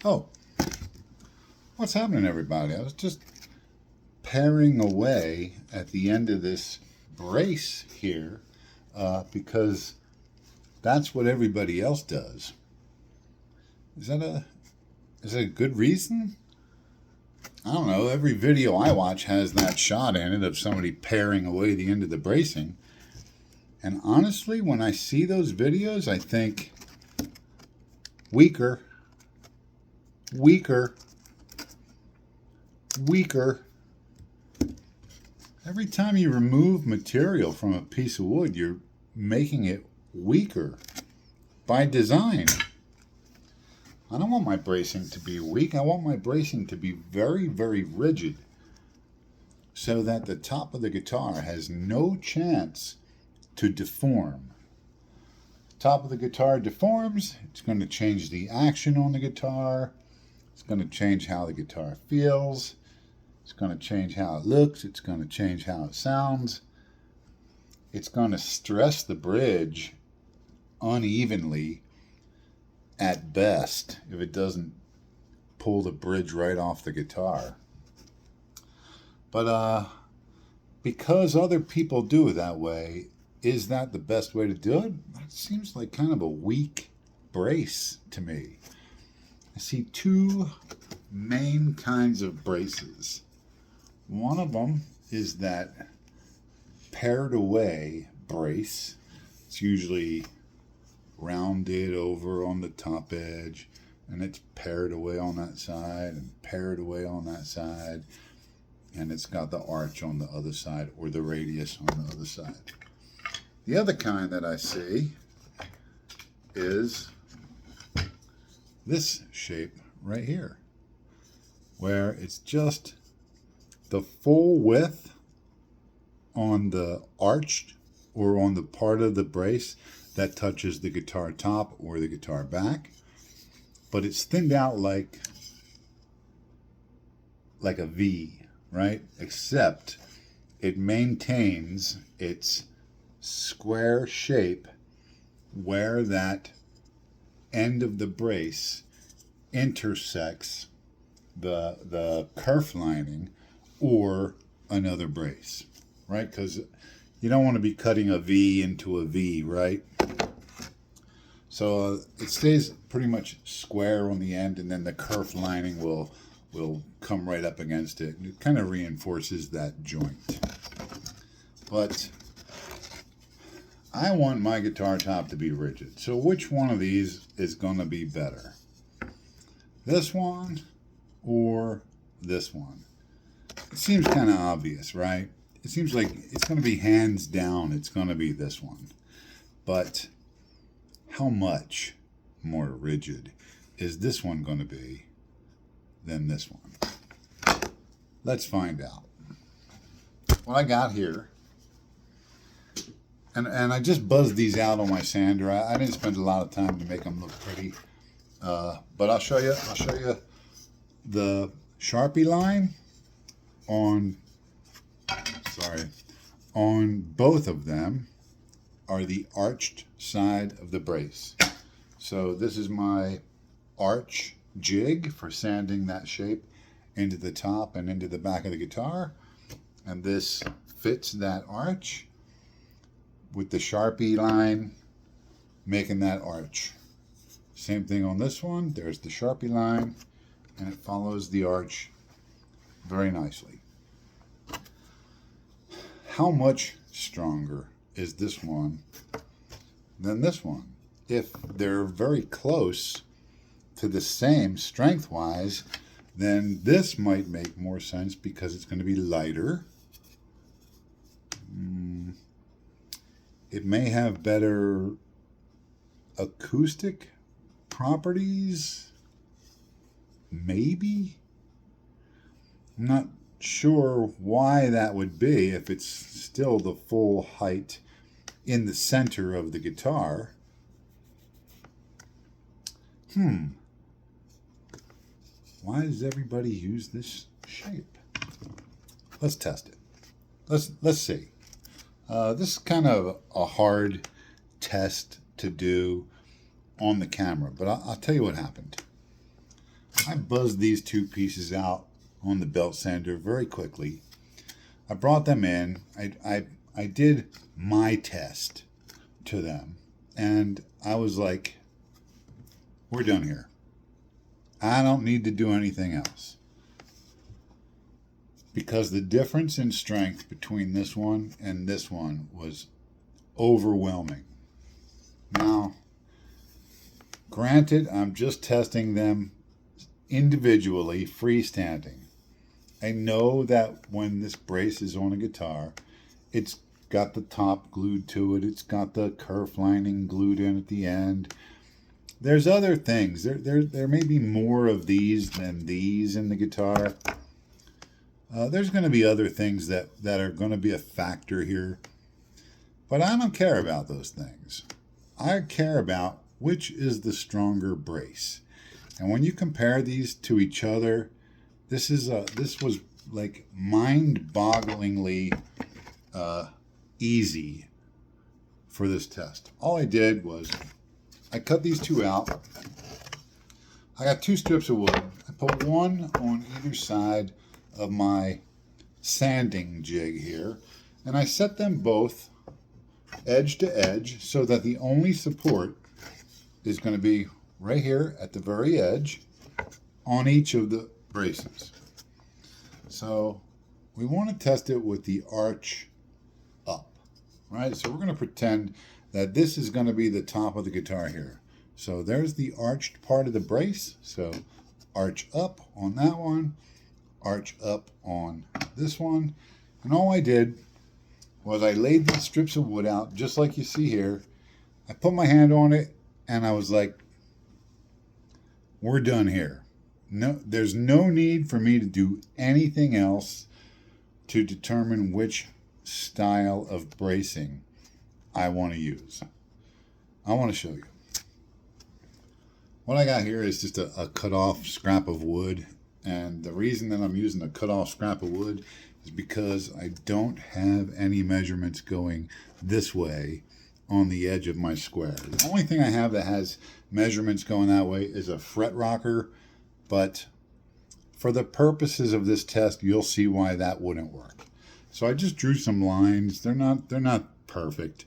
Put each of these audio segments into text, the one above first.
Oh, what's happening, everybody? I was just paring away at the end of this brace here because that's what everybody else does. Is that a good reason? I don't know. Every video I watch has that shot in it of somebody paring away the end of the bracing. And honestly, when I see those videos, I think weaker, weaker, weaker. Every time you remove material from a piece of wood, you're making it weaker by design. I don't want my bracing to be weak. I want my bracing to be very, very rigid so that the top of the guitar has no chance to deform. Top of the guitar deforms, it's going to change the action on the guitar. It's going to change how the guitar feels. It's going to change how it looks. It's going to change how it sounds. It's going to stress the bridge unevenly at best if it doesn't pull the bridge right off the guitar. But because other people do it that way, is that the best way to do it? That seems like kind of a weak brace to me. I see two main kinds of braces. One of them is that pared away brace. It's usually rounded over on the top edge, and it's pared away on that side and pared away on that side, and it's got the arch on the other side or the radius on the other side. The other kind that I see is this shape right here, where it's just the full width on the arched or on the part of the brace that touches the guitar top or the guitar back, but it's thinned out like a V, right? Except it maintains its square shape where that end of the brace intersects the kerf lining or another brace, right? Because you don't want to be cutting a V into a V, right? So it stays pretty much square on the end, and then the kerf lining will come right up against it. And it kind of reinforces that joint. But I want my guitar top to be rigid. So which one of these is going to be better? This one or this one? It seems kind of obvious, right? It seems like it's going to be hands down, it's going to be this one. But how much more rigid is this one going to be than this one? Let's find out. What I got here, and I just buzzed these out on my sander. I didn't spend a lot of time to make them look pretty, but I'll show you the Sharpie line on both of them are the arched side of the brace. So this is my arch jig for sanding that shape into the top and into the back of the guitar, and this fits that arch with the Sharpie line making that arch. Same thing on this one. There's the Sharpie line, and it follows the arch very nicely. How much stronger is this one than this one? If they're very close to the same strength-wise, then this might make more sense because it's going to be lighter. It may have better acoustic properties. Maybe. I'm not sure why that would be if it's still the full height in the center of the guitar. Why does everybody use this shape? Let's test it. Let's see. This is kind of a hard test to do on the camera, but I'll tell you what happened. I buzzed these two pieces out on the belt sander very quickly. I brought them in. I did my test to them, and I was like, we're done here. I don't need to do anything else. Because the difference in strength between this one and this one was overwhelming. Now, granted, I'm just testing them individually, freestanding. I know that when this brace is on a guitar, it's got the top glued to it. It's got the kerf lining glued in at the end. There's other things. There may be more of these than these in the guitar. There's going to be other things that are going to be a factor here. But I don't care about those things. I care about which is the stronger brace. And when you compare these to each other, this was like mind-bogglingly easy for this test. All I did was I cut these two out. I got 2 strips of wood. I put one on either side of my sanding jig here, and I set them both edge to edge so that the only support is going to be right here at the very edge on each of the braces. So we want to test it with the arch up, right? So we're going to pretend that this is going to be the top of the guitar here. So there's the arched part of the brace. So arch up on that one, arch up on this one. And all I did was I laid these strips of wood out just like you see here. I put my hand on it and I was like, we're done here. No, there's no need for me to do anything else to determine which style of bracing I want to use. I want to show you. What I got here is just a cut off scrap of wood. And the reason that I'm using a cut off scrap of wood is because I don't have any measurements going this way on the edge of my square. The only thing I have that has measurements going that way is a fret rocker, but for the purposes of this test, you'll see why that wouldn't work. So I just drew some lines. They're not perfect,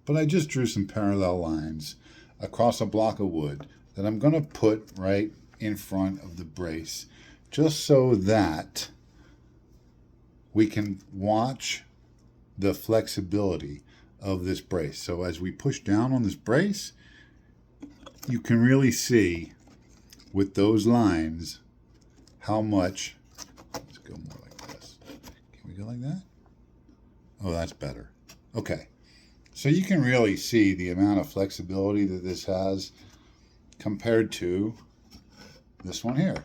but I just drew some parallel lines across a block of wood that I'm going to put right in front of the brace, just so that we can watch the flexibility of this brace. So as we push down on this brace, you can really see with those lines how much. Let's go more like this. Can we go like that? Oh, that's better. Okay. So you can really see the amount of flexibility that this has compared to this one here.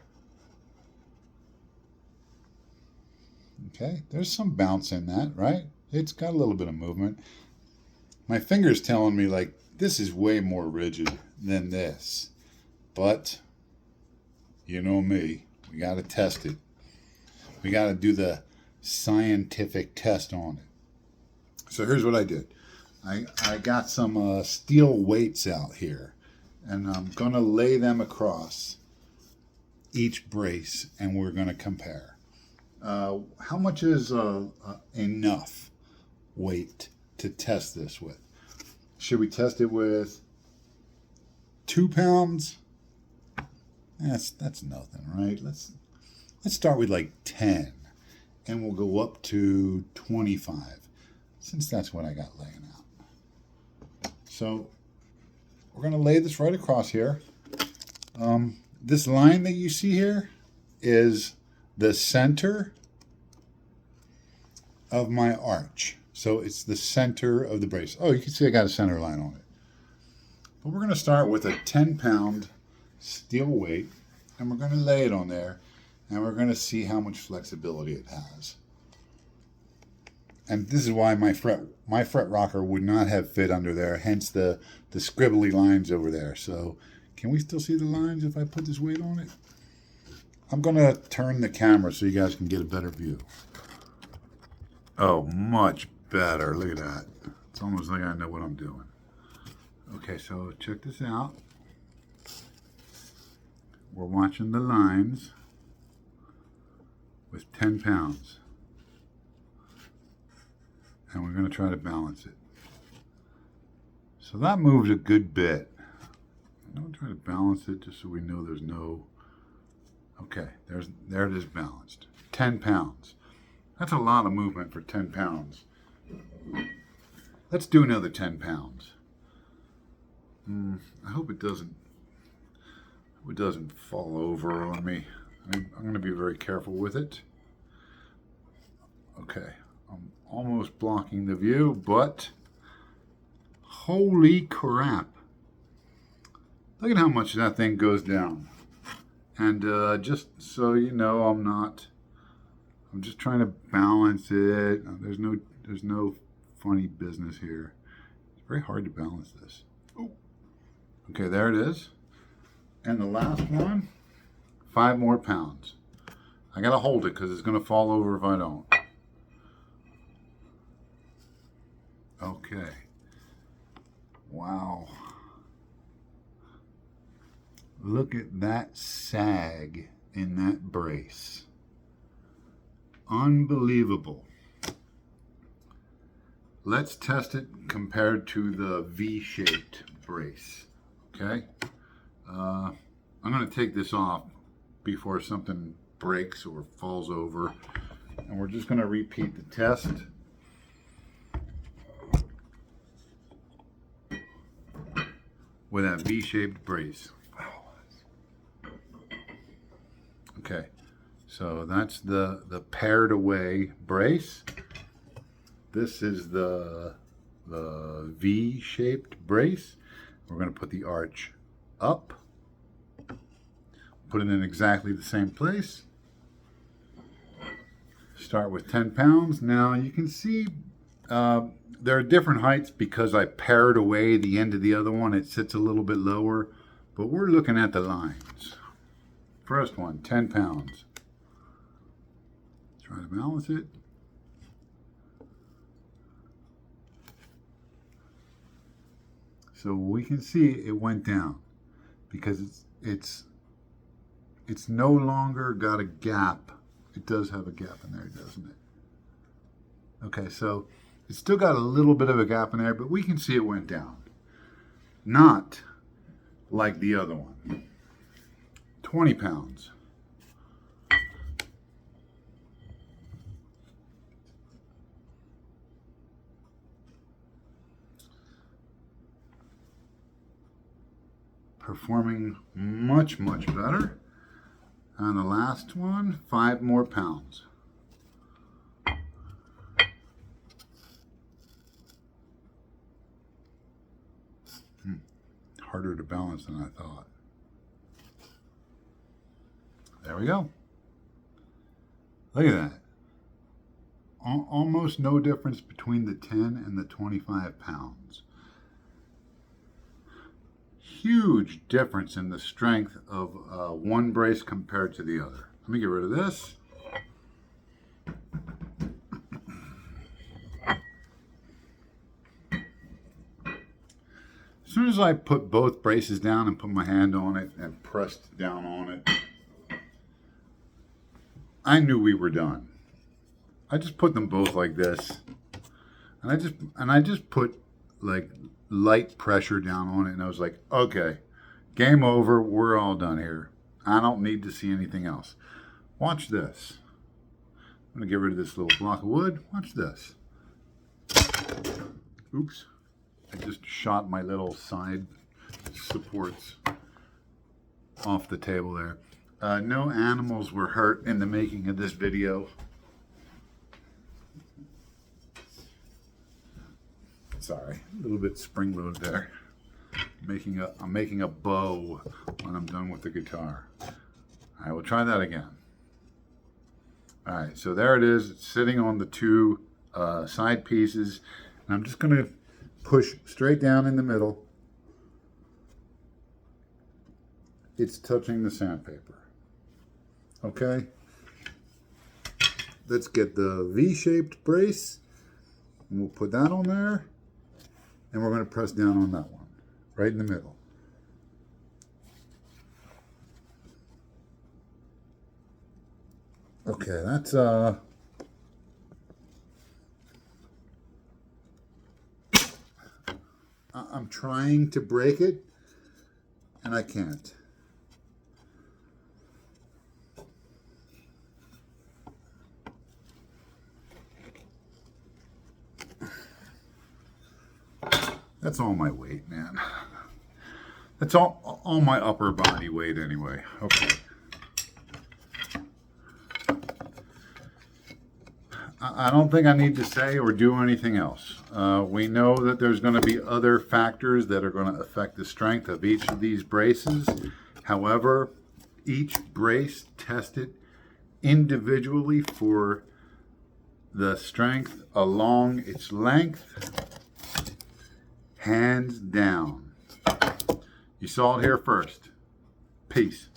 Okay, there's some bounce in that, right? It's got a little bit of movement. My finger's telling me like this is way more rigid than this. But you know me, we got to test it. We got to do the scientific test on it. So here's what I did. I got some steel weights out here, and I'm going to lay them across each brace, and we're going to compare. How much is enough weight to test this with? Should we test it with 2 pounds? That's nothing, right? Let's start with like 10, and we'll go up to 25, since that's what I got laying out. So we're going to lay this right across here. This line that you see here is the center of my arch. So it's the center of the brace. Oh, you can see I got a center line on it. But we're going to start with a 10-pound steel weight, and we're going to lay it on there, and we're going to see how much flexibility it has. And this is why my fret rocker would not have fit under there, hence the scribbly lines over there. So can we still see the lines if I put this weight on it? I'm going to turn the camera so you guys can get a better view. Oh, much better. Look at that. It's almost like I know what I'm doing. Okay, so check this out. we're watching the lines with 10 pounds. And we're going to try to balance it. So that moves a good bit. I'm going to try to balance it just so we know there's no... Okay, there it is balanced. 10 pounds. That's a lot of movement for 10 pounds. Let's do another 10 pounds. I hope it doesn't fall over on me. I'm going to be very careful with it. Okay, I'm almost blocking the view, but holy crap. Look at how much that thing goes down. And just so you know, I'm just trying to balance it. There's no funny business here. It's very hard to balance this. Ooh. Okay, there it is. And the last one, 5 more pounds. I gotta hold it because it's gonna fall over if I don't. Okay. Wow. Look at that sag in that brace. Unbelievable. Let's test it compared to the V-shaped brace. Okay? I'm going to take this off before something breaks or falls over. And we're just going to repeat the test. With that V-shaped brace. Okay, so that's the paired away brace. This is the V-shaped brace. We're going to put the arch up. Put it in exactly the same place. Start with 10 pounds. Now you can see there are different heights because I paired away the end of the other one. It sits a little bit lower, but we're looking at the lines. First one, 10 pounds. Try to balance it. So we can see it went down because it's no longer got a gap. It does have a gap in there, doesn't it? Okay, so it's still got a little bit of a gap in there, but we can see it went down. Not like the other one. 20 pounds. Performing much, much better. And the last one, 5 more pounds. Harder to balance than I thought. There we go. Look at that. Almost no difference between the 10 and the 25 pounds. Huge difference in the strength of one brace compared to the other. Let me get rid of this. As soon as I put both braces down and put my hand on it and pressed down on it, I knew we were done. I just put them both like this, and I just put like light pressure down on it, and I was like, okay, game over. We're all done here. I don't need to see anything else. Watch this. I'm gonna get rid of this little block of wood. Watch this. Oops. I just shot my little side supports off the table there. No animals were hurt in the making of this video. Sorry, a little bit spring loaded there. I'm making a bow when I'm done with the guitar. I will try that again. All right, so there it is. It's sitting on the 2 side pieces, and I'm just gonna push straight down in the middle. It's touching the sandpaper. Okay. Let's get the V-shaped brace, and we'll put that on there, and we're going to press down on that one, right in the middle. Okay, that's I'm trying to break it and I can't. That's all my weight, man. That's all my upper body weight anyway. Okay. I don't think I need to say or do anything else. We know that there's going to be other factors that are going to affect the strength of each of these braces. However, each brace tested individually for the strength along its length, hands down. You saw it here first. Peace.